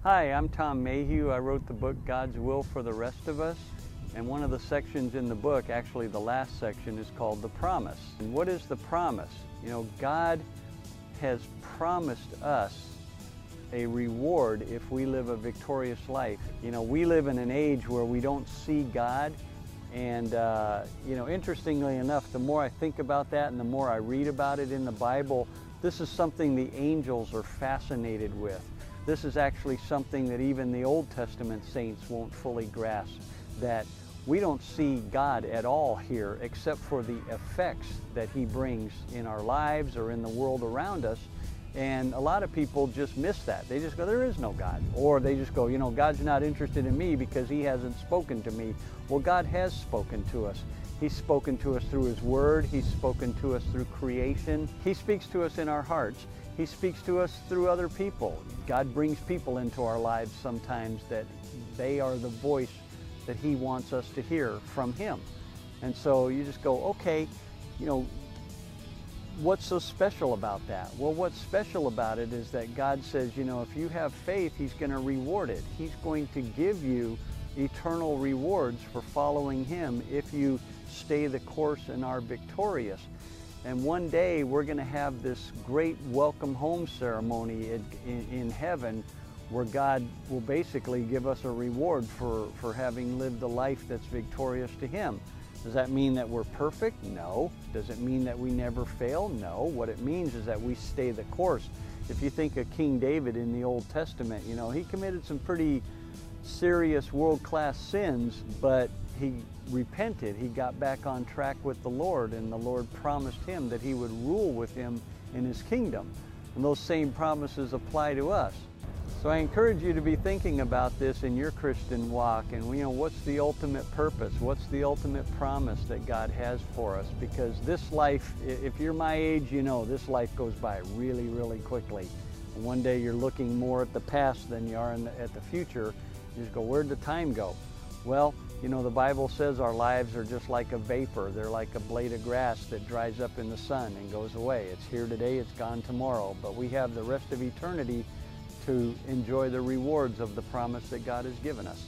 Hi, I'm Tom Mayhew. I wrote the book God's Will for the Rest of Us. And one of the sections in the book, actually the last section, is called The Promise. And what is the promise? You know, God has promised us a reward if we live a victorious life. You know, we live in an age where we don't see God. And, interestingly enough, the more I think about that and the more I read about it in the Bible, this is something the angels are fascinated with. This is actually something that even the Old Testament saints won't fully grasp, that we don't see God at all here except for the effects that He brings in our lives or in the world around us. And a lot of people just miss that. They just go, there is no God. Or they just go, you know, God's not interested in me because He hasn't spoken to me. Well, God has spoken to us. He's spoken to us through His Word. He's spoken to us through creation. He speaks to us in our hearts. He speaks to us through other people. God brings people into our lives sometimes that they are the voice that He wants us to hear from Him. And so you just go, okay, you know, what's so special about that? Well, what's special about it is that God says, you know, if you have faith, He's going to reward it. He's going to give you eternal rewards for following Him if you stay the course and are victorious. And one day we're going to have this great welcome home ceremony in heaven where God will basically give us a reward for having lived a life that's victorious to Him. Does that mean that we're perfect? No. Does it mean that we never fail? No. What it means is that we stay the course. If you think of King David in the Old Testament, you know, he committed some pretty serious world-class sins, but he repented. He got back on track with the Lord, and the Lord promised him that He would rule with him in His kingdom. And those same promises apply to us. So I encourage you to be thinking about this in your Christian walk, and you know, what's the ultimate purpose? What's the ultimate promise that God has for us? Because this life, if you're my age, you know this life goes by really, really quickly. And one day you're looking more at the past than you are at the future. You just go, where'd the time go? Well, you know, the Bible says our lives are just like a vapor. They're like a blade of grass that dries up in the sun and goes away. It's here today, it's gone tomorrow. But we have the rest of eternity to enjoy the rewards of the promise that God has given us.